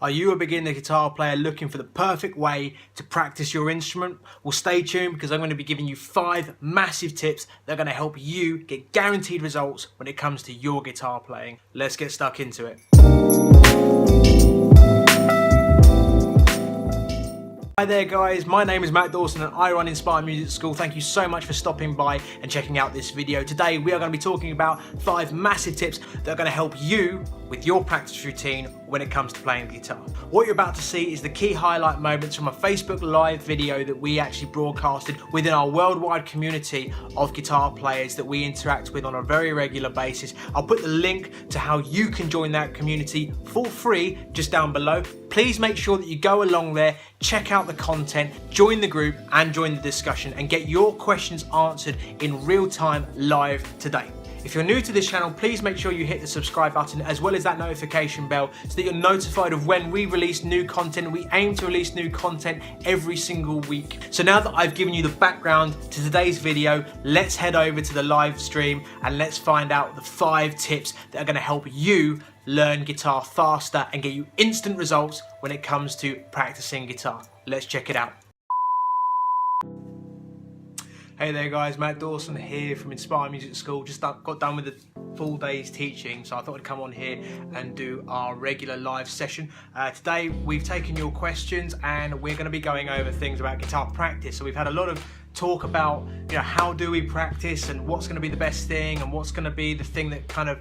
Are you a beginner guitar player looking for the perfect way to practice your instrument? Well, stay tuned because I'm going to be giving you 5 massive tips that are going to help you get guaranteed results when it comes to your guitar playing. Let's get stuck into it. Hi there guys, my name is Matt Dawson and I run Inspire Music School. Thank you so much for stopping by and checking out this video. Today we are going to be talking about 5 massive tips that are going to help you with your practice routine when it comes to playing the guitar. What you're about to see is the key highlight moments from a Facebook Live video that we actually broadcasted within our worldwide community of guitar players that we interact with on a very regular basis. I'll put the link to how you can join that community for free just down below. Please make sure that you go along there, check out the content, join the group and join the discussion and get your questions answered in real time live today. If you're new to this channel, please make sure you hit the subscribe button as well as that notification bell so that you're notified of when we release new content. We aim to release new content every single week. So now that I've given you the background to today's video, let's head over to the live stream and let's find out the 5 tips that are going to help you learn guitar faster and get you instant results when it comes to practicing guitar. Let's check it out. Hey there guys, Matt Dawson here from Inspire Music School. Just got done with the full day's teaching, so I thought I'd come on here and do our regular live session. Today we've taken your questions and we're going to be going over things about guitar practice. So we've had a lot of talk about, you know, how do we practice and what's going to be the best thing and what's going to be the thing that kind of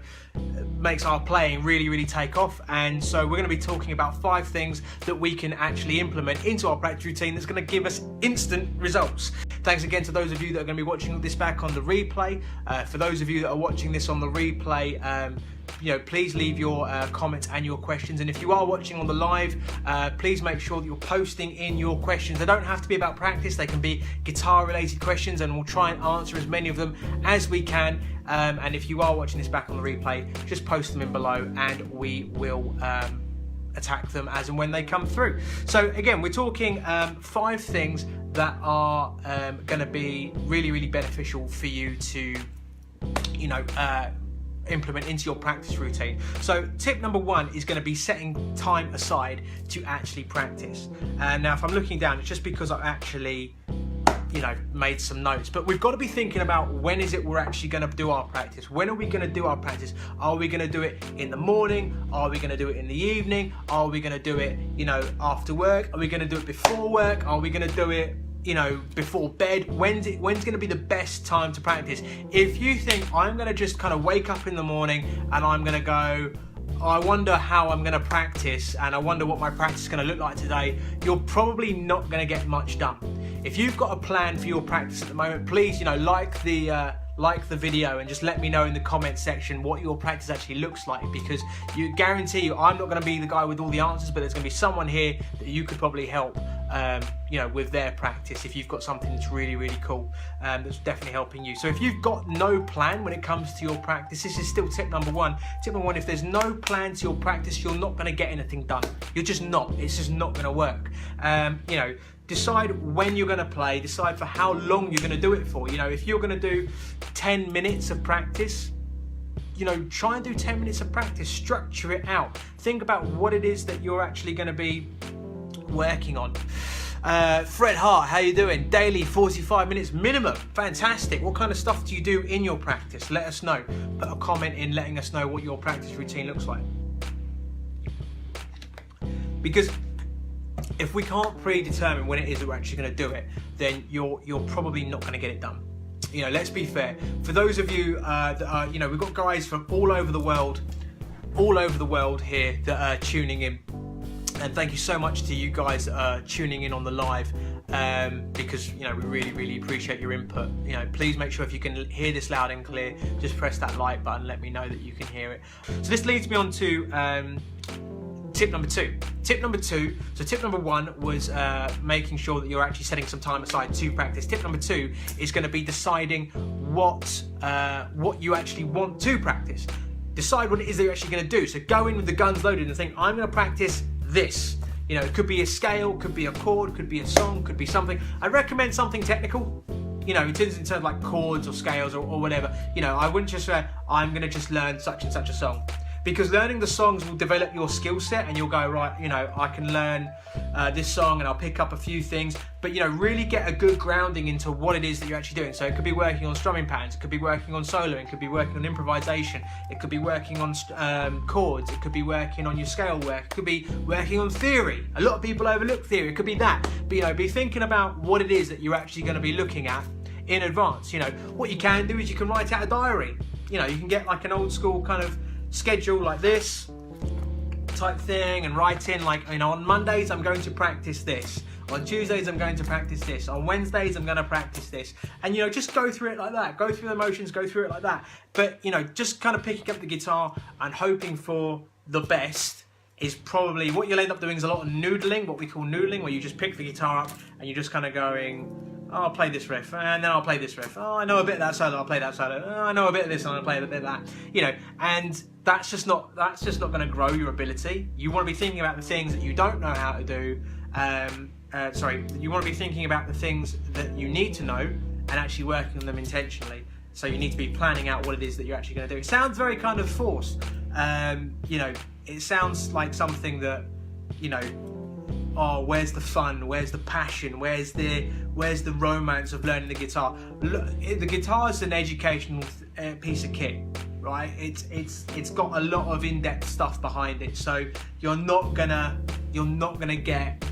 makes our playing really take off. And so we're going to be talking about 5 things that we can actually implement into our practice routine that's going to give us instant results. Thanks again to those of you that are going to be watching this back on the replay. For those of you that are watching this on the replay, you know, please leave your comments and your questions, and if you are watching on the live, please make sure that you're posting in your questions. They don't have to be about practice, they can be guitar related questions and we'll try and answer as many of them as we can. And if you are watching this back on the replay, just post them in below and we will attack them as and when they come through. So again, we're talking 5 things that are going to be really beneficial for you to, you know, implement into your practice routine. So tip number 1 is going to be setting time aside to actually practice. And now if I'm looking down, it's just because I've actually, you know, made some notes, but we've got to be thinking about when is it we're actually going to do our practice. When are we going to do our practice? Are we going to do it in the morning? Are we going to do it in the evening? Are we going to do it, you know, after work? Are we going to do it before work? Are we going to do it, you know, before bed? When's going to be the best time to practice? If you think I'm going to just kind of wake up in the morning and I'm going to go, I wonder how I'm going to practice and I wonder what my practice is going to look like today, you're probably not going to get much done. If you've got a plan for your practice at the moment, please, you know, like the video and just let me know in the comment section what your practice actually looks like, because you guarantee you I'm not going to be the guy with all the answers, but there's going to be someone here that you could probably help, you know, with their practice if you've got something that's really cool, that's definitely helping you. So if you've got no plan when it comes to your practice, this is still tip number 1. Tip number 1, if there's no plan to your practice, you're not going to get anything done. You're just not. It's just not going to work. You know, decide when you're going to play, decide for how long you're going to do it for. You know, if you're going to do 10 minutes of practice, you know, try and do 10 minutes of practice, structure it out. Think about what it is that you're actually going to be working on. Fred Hart, how you doing? Daily 45 minutes minimum. Fantastic. What kind of stuff do you do in your practice? Let us know. Put a comment in letting us know what your practice routine looks like. Because if we can't predetermine when it is that we're actually going to do it, then you're probably not going to get it done. You know, let's be fair. For those of you that are, you know, we've got guys from all over the world here that are tuning in. And thank you so much to you guys that are tuning in on the live, because, you know, we really appreciate your input. You know, please make sure if you can hear this loud and clear, just press that like button, let me know that you can hear it. So this leads me on to tip number 2. Tip number 2, so tip number 1 was making sure that you're actually setting some time aside to practice. Tip number 2 is going to be deciding what you actually want to practice. Decide what it is that you're actually going to do. So go in with the guns loaded and think, I'm going to practice this. You know, it could be a scale, could be a chord, could be a song, could be something. I recommend something technical. You know, in terms of like chords or scales or whatever. You know, I wouldn't just say, I'm going to just learn such and such a song. because learning the songs will develop your skill set, and you'll go, right, you know, I can learn this song and I'll pick up a few things, but you know, really get a good grounding into what it is that you're actually doing. So it could be working on strumming patterns, it could be working on soloing, it could be working on improvisation, it could be working on chords, it could be working on your scale work, it could be working on theory. A lot of people overlook theory. It could be that, but you know, be thinking about what it is that you're actually going to be looking at in advance. You know, what you can do is you can write out a diary. You know, you can get like an old school kind of schedule like this type thing and write in, like, you know, on Mondays I'm going to practice this, on Tuesdays I'm going to practice this, on Wednesdays I'm going to practice this, and you know, just go through it like that, go through the motions, go through it like that. But you know, just kind of picking up the guitar and hoping for the best is probably what you'll end up doing. Is a lot of noodling, what we call noodling, where you just pick the guitar up and you're just kind of going, oh, I'll play this riff, and then I'll play this riff. Oh, I know a bit of that solo, I'll play that solo. Oh, I know a bit of this, and I'll play a bit of that. You know, and that's just not going to grow your ability. You want to be thinking about the things that you don't know how to do. You want to be thinking about the things that you need to know and actually working on them intentionally. So you need to be planning out what it is that you're actually going to do. It sounds very kind of forced. You know, it sounds like something that, you know, oh, where's the fun? Where's the passion? Where's the romance of learning the guitar? The guitar is an educational piece of kit, right? It's got a lot of in-depth stuff behind it. So you're not gonna get.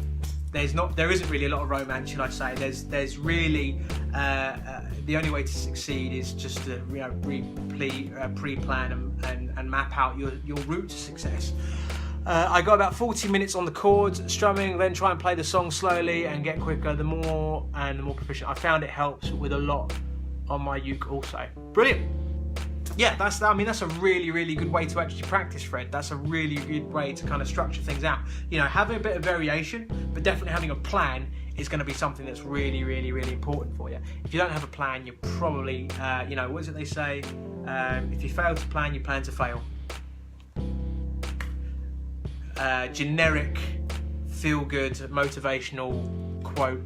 There isn't really a lot of romance, should I say? There's really the only way to succeed is just to, you know, pre-plan and map out your route to success. I got about 40 minutes on the chords, strumming, then try and play the song slowly and get quicker. The more proficient. I found it helps with a lot on my uke also. Brilliant. Yeah, that's a really, really good way to actually practice, Fred. That's a really good way to kind of structure things out. You know, having a bit of variation, but definitely having a plan is going to be something that's really, really, really important for you. If you don't have a plan, you're probably, you know, what is it they say? If you fail to plan, you plan to fail. Generic, feel-good, motivational quote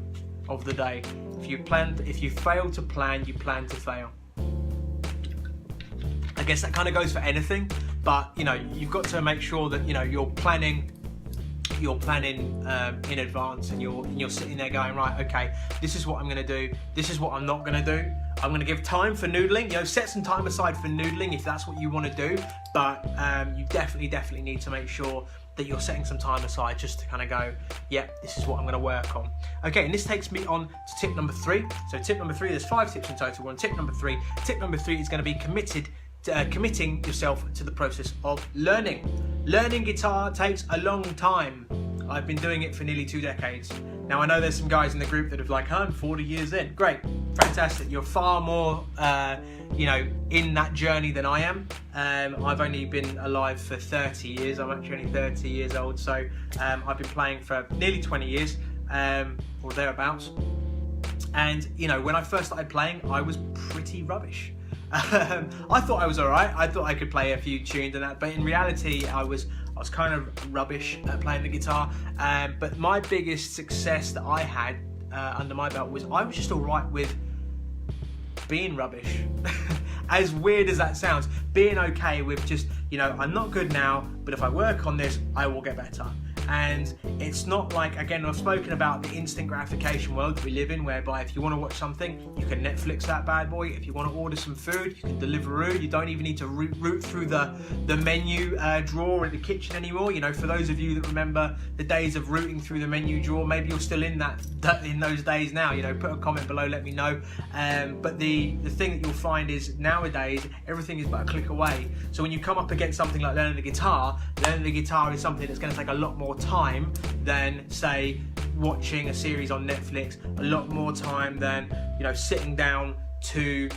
of the day. If you fail to plan, you plan to fail. I guess that kind of goes for anything, but you know, you've got to make sure that, you know, you're planning in advance, and you're sitting there going, right, okay, this is what I'm going to do, this is what I'm not going to do. I'm going to give time for noodling. You know, set some time aside for noodling if that's what you want to do, but you definitely need to make sure that you're setting some time aside just to kind of go, yeah, this is what I'm going to work on. Okay, and this takes me on to tip number 3. So tip number 3, there's 5 tips in total. We're on tip number 3. Tip number 3 is going to be committing yourself to the process of learning. Learning guitar takes a long time. I've been doing it for nearly 2 decades. Now, I know there's some guys in the group that have like, I'm 40 years in. Great, fantastic. You're far more, you know, in that journey than I am. I've only been alive for 30 years. I'm actually only 30 years old. So I've been playing for nearly 20 years or thereabouts. And, you know, when I first started playing, I was pretty rubbish. I thought I was all right. I thought I could play a few tunes and that, but in reality, I was kind of rubbish at playing the guitar. But my biggest success that I had under my belt was I was just all right with being rubbish. As weird as that sounds, being okay with just, you know, I'm not good now, but if I work on this, I will get better. And it's not like, again, I've spoken about the instant gratification world that we live in, whereby if you want to watch something, you can Netflix that bad boy. If you want to order some food, you can Deliveroo. You don't even need to root through the menu drawer in the kitchen anymore. You know, for those of you that remember the days of rooting through the menu drawer, maybe you're still in in those days now. You know, put a comment below, let me know. But the thing that you'll find is nowadays everything is but a click away. So when you come up against something like learning the guitar is something that's going to take a lot more time than, say, watching a series on Netflix, a lot more time than, you know, sitting down to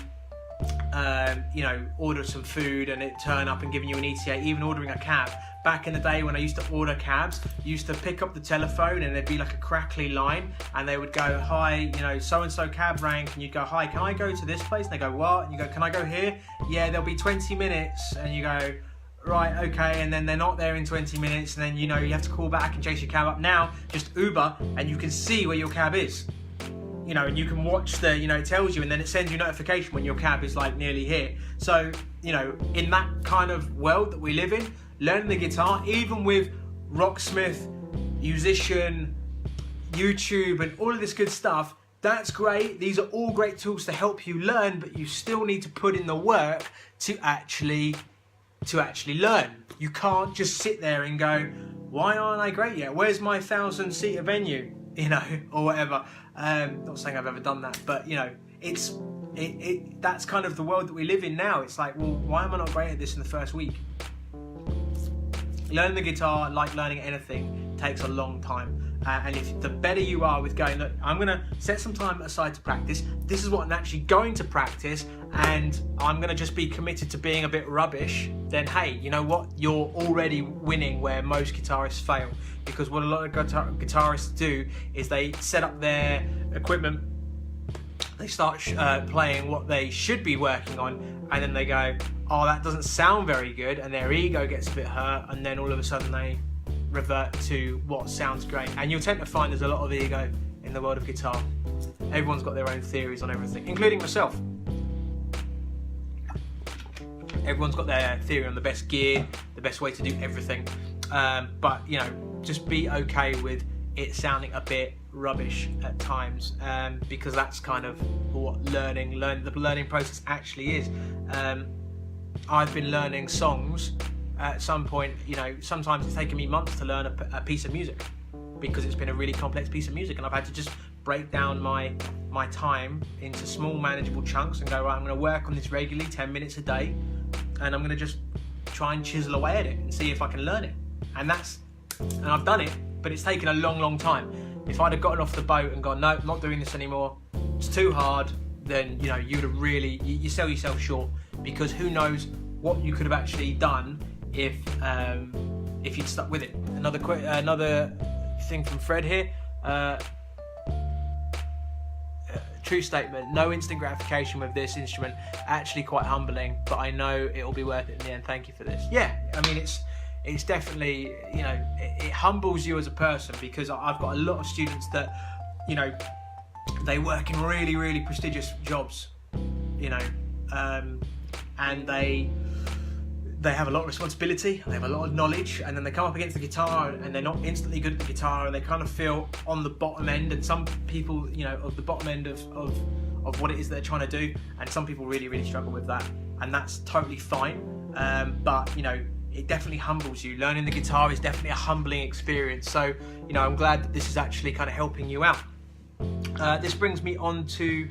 you know, order some food and it turn up and giving you an ETA, even ordering a cab. Back in the day when I used to order cabs, I used to pick up the telephone and there'd be like a crackly line and they would go, hi, you know, so-and-so cab rang, and you go, hi, can I go to this place? And they go, what? And you go, can I go here? Yeah, there'll be 20 minutes. And you go, right, okay, and then they're not there in 20 minutes, and then, you know, you have to call back and chase your cab up. Now, just Uber, and you can see where your cab is. you know, and you can watch the, you know, it tells you, and then it sends you notification when your cab is like nearly here. So, you know, in that kind of world that we live in, learning the guitar, even with Rocksmith, Musician, YouTube, and all of this good stuff, that's great. These are all great tools to help you learn, but you still need to put in the work to actually learn. You can't just sit there and go, why aren't I great yet? Where's my 1,000-seater venue? You know, or whatever. Not saying I've ever done that, but you know, that's kind of the world that we live in now. It's like, well, why am I not great at this in the first week? Learning the guitar, like learning anything, takes a long time. And if the better you are with going, look, I'm going to set some time aside to practice. This is what I'm actually going to practice, and I'm going to just be committed to being a bit rubbish, then hey, you know what? You're already winning where most guitarists fail. Because what a lot of guitarists do is they set up their equipment, they start playing what they should be working on, and then they go, oh, that doesn't sound very good, and their ego gets a bit hurt, and then all of a sudden they revert to what sounds great. And you'll tend to find there's a lot of ego in the world of guitar. Everyone's got their own theories on everything, including myself. Everyone's got their theory on the best gear, the best way to do everything. But you know, just be okay with it sounding a bit rubbish at times, because that's kind of what the learning process actually is. I've been learning songs at some point, you know, sometimes it's taken me months to learn a piece of music because it's been a really complex piece of music, and I've had to just break down my time into small manageable chunks and go, right, I'm going to work on this regularly, 10 minutes a day, and I'm going to just try and chisel away at it and see if I can learn it. And I've done it, but it's taken a long time. If I'd have gotten off the boat and gone, no, I'm not doing this anymore, it's too hard, then you know, you'd have really, you sell yourself short, because who knows what you could have actually done if you'd stuck with it. Another thing from Fred here. True statement. No instant gratification with this instrument. Actually quite humbling, but I know it will be worth it in the end. Thank you for this. Yeah, I mean it's definitely, you know, it humbles you as a person, because I've got a lot of students that, you know, they work in really prestigious jobs, you know, and they have a lot of responsibility, they have a lot of knowledge, and then they come up against the guitar and they're not instantly good at the guitar, and they kind of feel on the bottom end. And some people, you know, of the bottom end of what it is they're trying to do, and some people really struggle with that, and that's totally fine. But you know, it definitely humbles you. Learning the guitar is definitely a humbling experience. So, you know, I'm glad that this is actually kind of helping you out. This brings me on to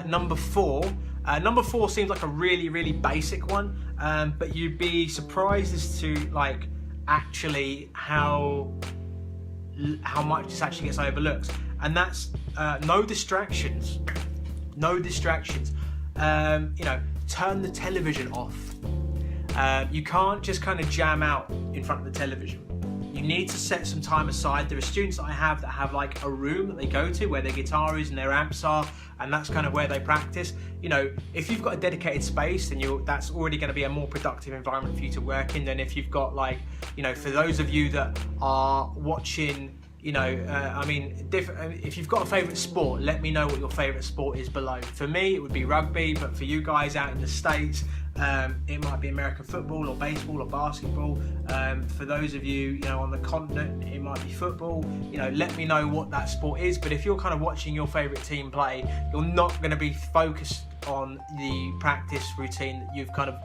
number 4. Number 4 seems like a really basic one, but you'd be surprised as to like actually how much this actually gets overlooked, and that's no distractions. No distractions. You know, turn the television off. You can't just kind of jam out in front of the television. You need to set some time aside. There are students that I have that have like a room that they go to where their guitar is and their amps are, and that's kind of where they practice. You know, if you've got a dedicated space, then that's already going to be a more productive environment for you to work in than if you've got, like, you know, for those of you that are watching, you know, I mean, if you've got a favourite sport, let me know what your favourite sport is below. For me, it would be rugby, but for you guys out in the States, it might be American football or baseball or basketball. For those of you, you know, on the continent, it might be football. You know, let me know what that sport is. But if you're kind of watching your favourite team play, you're not going to be focused on the practice routine that you've kind of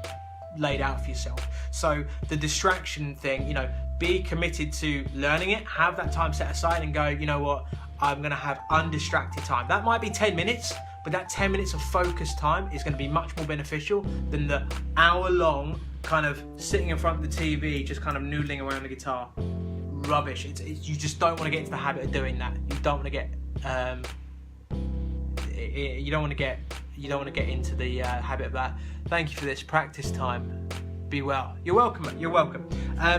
laid out for yourself. So the distraction thing, you know, be committed to learning it, have that time set aside and go, you know what, I'm going to have undistracted time. That might be 10 minutes, but that 10 minutes of focused time is going to be much more beneficial than the hour-long kind of sitting in front of the TV, just kind of noodling around the guitar. Rubbish. You just don't want to get into the habit of doing that. You don't want to get, you don't want to get into the habit of that. Thank you for this practice time. Be well. You're welcome. You're welcome.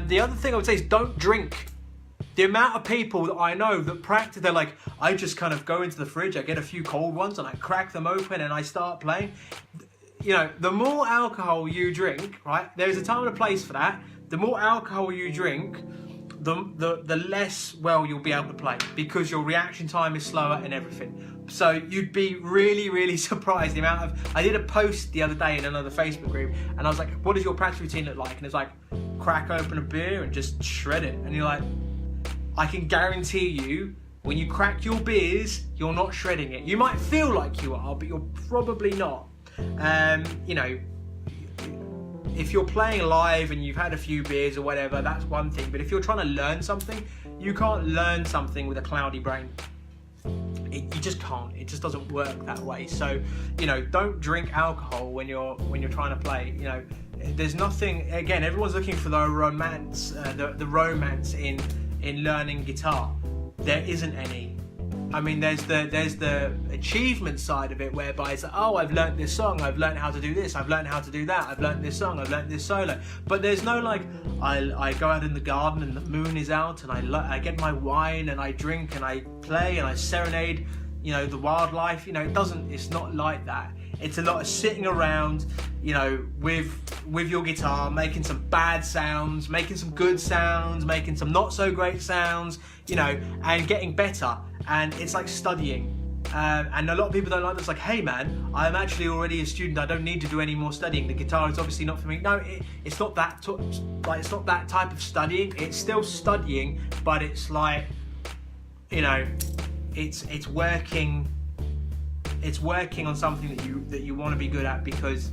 The other thing I would say is don't drink. The amount of people that I know that practice, they're like, I just kind of go into the fridge, I get a few cold ones and I crack them open and I start playing. You know, the more alcohol you drink, right, there's a time and a place for that. The more alcohol you drink, the less well you'll be able to play, because your reaction time is slower and everything. So you'd be really, really surprised the amount of... I did a post the other day in another Facebook group, and I was like, what does your practice routine look like? And it's like, crack open a beer and just shred it. And you're like, I can guarantee you, when you crack your beers, you're not shredding it. You might feel like you are, but you're probably not. You know, if you're playing live and you've had a few beers or whatever, that's one thing. But if you're trying to learn something, you can't learn something with a cloudy brain. You just can't. It just doesn't work that way. So, you know, don't drink alcohol when you're trying to play. You know, there's nothing. Again, everyone's looking for the romance, the romance in learning guitar. There isn't any. I mean, there's the achievement side of it, whereby it's like, oh, I've learned this song, I've learned how to do this, I've learned how to do that, I've learned this song, I've learned this solo. But there's no like, I go out in the garden and the moon is out, and I get my wine and I drink and I play and I serenade, you know, the wildlife. You know, it's not like that. It's a lot of sitting around, you know, with your guitar, making some bad sounds, making some good sounds, making some not so great sounds, you know, and getting better. And it's like studying. And a lot of people don't like this. Like, hey man, I'm actually already a student. I don't need to do any more studying. The guitar is obviously not for me. No, it's not that. It's not that type of studying. It's still studying, but it's like, you know, it's working. It's working on something that you want to be good at because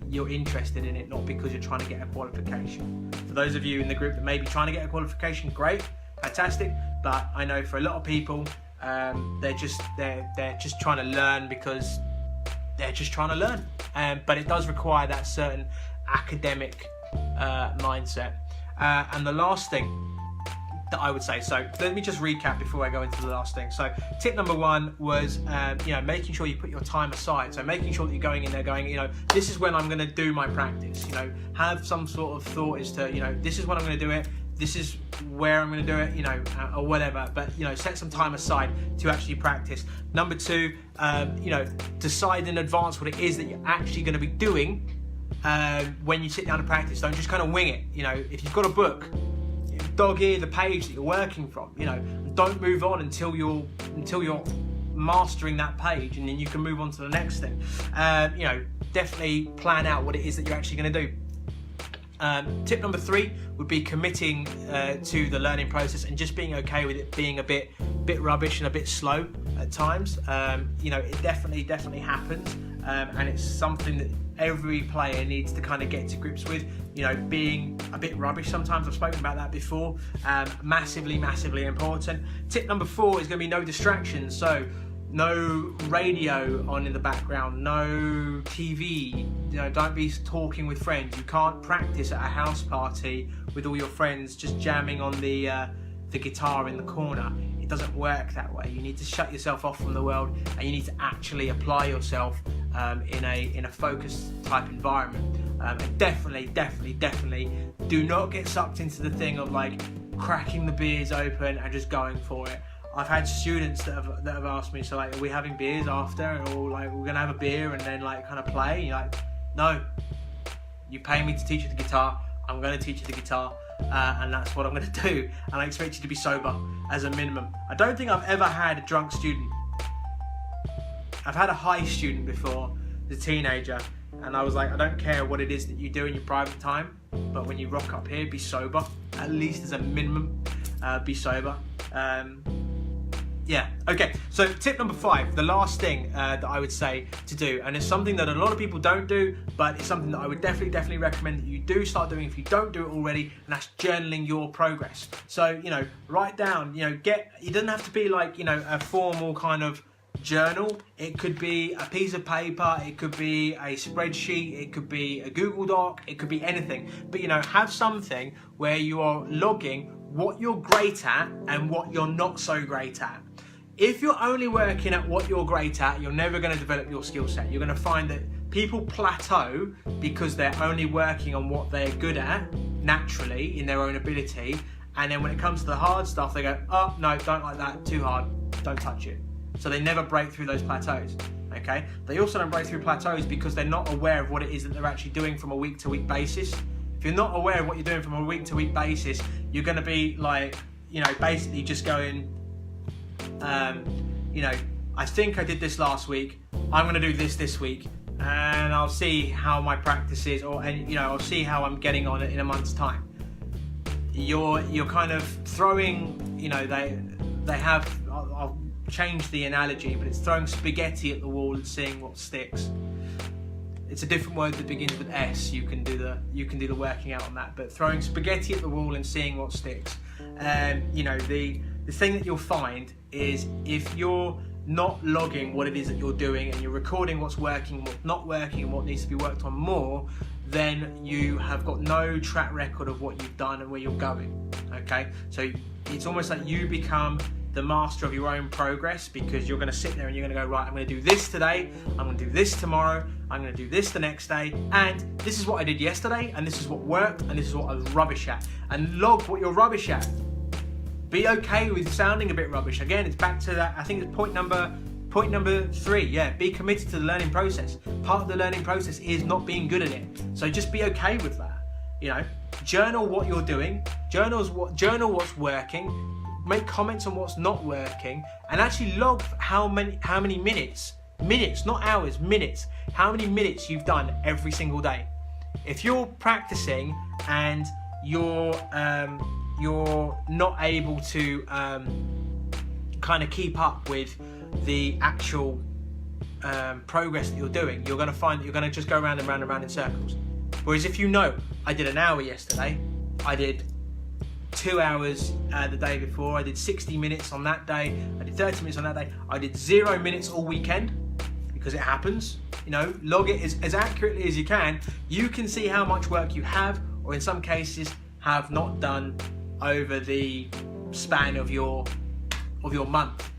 you're interested in it, not because you're trying to get a qualification. For those of you in the group that may be trying to get a qualification, great, fantastic. But I know for a lot of people, they're just trying to learn because they're just trying to learn. But it does require that certain academic mindset. And the last thing that I would say, so let me just recap before I go into the last thing. So tip number one was, you know, making sure you put your time aside. So making sure that you're going in there going, you know, this is when I'm going to do my practice. You know, have some sort of thought as to, you know, this is when I'm going to do it. This is where I'm going to do it, you know, or whatever. But, you know, set some time aside to actually practice. Number two, you know, decide in advance what it is that you're actually going to be doing when you sit down to practice. Don't just kind of wing it. You know, if you've got a book, dog ear the page that you're working from. You know, don't move on until you're mastering that page, and then you can move on to the next thing. You know, definitely plan out what it is that you're actually going to do. Tip number three would be committing to the learning process and just being okay with it being a bit rubbish and a bit slow at times. You know, it definitely happens, and it's something that every player needs to kind of get to grips with. You know, being a bit rubbish sometimes. I've spoken about that before. Massively important. Tip number four is going to be no distractions. So no radio on in the background, no TV, you know, don't be talking with friends. You can't practice at a house party with all your friends just jamming on the guitar in the corner. It doesn't work that way. You need to shut yourself off from the world, and you need to actually apply yourself in a focused type environment. And definitely do not get sucked into the thing of like cracking the beers open and just going for it. I've had students that have asked me, so like, are we having beers after, or like we're gonna have a beer and then like kind of play? And you're like, no, you pay me to teach you the guitar. I'm gonna teach you the guitar, and that's what I'm gonna do. And I expect you to be sober as a minimum. I don't think I've ever had a drunk student. I've had a high student before, as a teenager, and I was like, I don't care what it is that you do in your private time, but when you rock up here, be sober. At least as a minimum, be sober. Yeah, okay, so tip number five, the last thing that I would say to do, and it's something that a lot of people don't do, but it's something that I would definitely recommend that you do start doing if you don't do it already, and that's journaling your progress. So, you know, write down, you know, it doesn't have to be like, you know, a formal kind of journal. It could be a piece of paper, it could be a spreadsheet, it could be a Google Doc, it could be anything. But, you know, have something where you are logging what you're great at and what you're not so great at. If you're only working at what you're great at, you're never going to develop your skill set. You're going to find that people plateau because they're only working on what they're good at naturally in their own ability, and then when it comes to the hard stuff, they go, oh no, don't like that, too hard, don't touch it. So they never break through those plateaus. Okay, they also don't break through plateaus because they're not aware of what it is that they're actually doing from a week to week basis. If If you're not aware of what you're doing from a week to week basis, you're going to be like, basically just going, I think I did this last week, I'm going to do this week, and I'll see how my practice is, I'll see how I'm getting on it in a month's time. You're kind of throwing, I'll change the analogy, but it's throwing spaghetti at the wall and seeing what sticks. It's a different word that begins with S. You can do the working out on that, but throwing spaghetti at the wall and seeing what sticks. The thing that you'll find is if you're not logging what it is that you're doing and you're recording what's working, what's not working, and what needs to be worked on more, then you have got no track record of what you've done and where you're going. Okay, so it's almost like you become the master of your own progress, because you're going to sit there and you're going to go, right, I'm going to do this today, I'm going to do this tomorrow, I'm going to do this the next day, and this is what I did yesterday, and this is what worked, and this is what I was rubbish at. And log what you're rubbish at. Be okay with sounding a bit rubbish. Again, it's back to that, I think it's point number 3, yeah, be committed to the learning process. Part of the learning process is not being good at it. So just be okay with that. Journal what you're doing, journal what's working, make comments on what's not working, and actually log how many minutes, not hours, minutes, how many minutes you've done every single day. If you're practicing and you're not able to kind of keep up with the actual progress that you're doing, you're going to find that you're going to just go round and round and round in circles. Whereas if I did an hour yesterday, I did 2 hours the day before, I did 60 minutes on that day, I did 30 minutes on that day, I did 0 minutes all weekend, because it happens. Log it as accurately as you can. You can see how much work you have, or in some cases have not done, over the span of your month.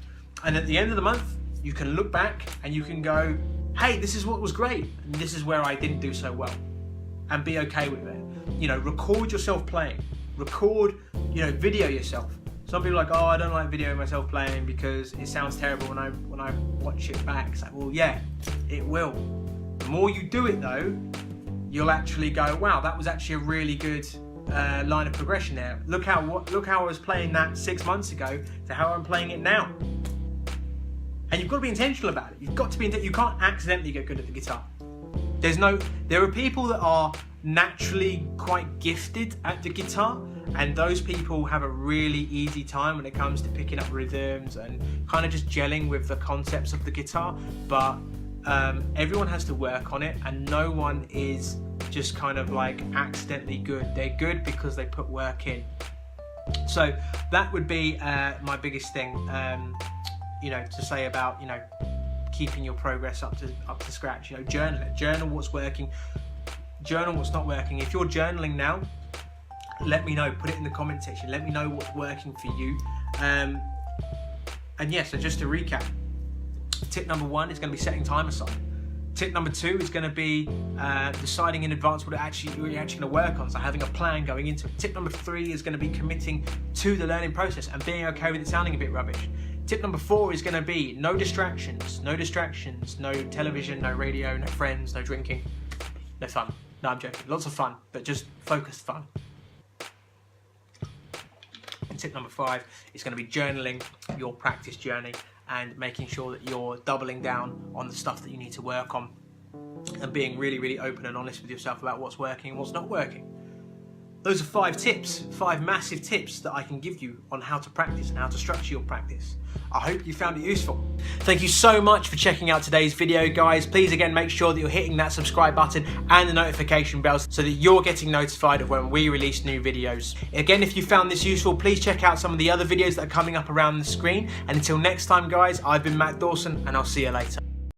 And at the end of the month, you can look back and you can go, hey, this is what was great, and this is where I didn't do so well, and be okay with it. Record yourself playing. Record, video yourself. Some people are like, oh, I don't like videoing myself playing because it sounds terrible when I watch it back. It's like, well, yeah, it will. The more you do it though, you'll actually go, wow, that was actually a really good line of progression there. Look how I was playing that 6 months ago to how I'm playing it now. And you've got to be intentional about it. You've got to be. You can't accidentally get good at the guitar. There are people that are naturally quite gifted at the guitar, and those people have a really easy time when it comes to picking up rhythms and kind of just gelling with the concepts of the guitar. But everyone has to work on it, and no one is just kind of like accidentally good. They're good because they put work in. So that would be my biggest thing, to say about keeping your progress up to scratch. Journal it. Journal what's working. Journal what's not working. If you're journaling now, let me know. Put it in the comment section. Let me know what's working for you. And yeah, so just to recap, tip number 1 is going to be setting time aside. Tip number 2 is going to be deciding in advance what you're actually going to work on, so having a plan going into it. Tip number 3 is going to be committing to the learning process and being okay with it sounding a bit rubbish. Tip number 4 is going to be no distractions, no television, no radio, no friends, no drinking, no fun. No, I'm joking. Lots of fun, but just focused fun. And tip number 5 is going to be journaling your practice journey and making sure that you're doubling down on the stuff that you need to work on and being really, really open and honest with yourself about what's working and what's not working. Those are 5 tips, 5 massive tips that I can give you on how to practice and how to structure your practice. I hope you found it useful. Thank you so much for checking out today's video, guys. Please again, make sure that you're hitting that subscribe button and the notification bell so that you're getting notified of when we release new videos. Again, if you found this useful, please check out some of the other videos that are coming up around the screen. And until next time, guys, I've been Matt Dawson, and I'll see you later.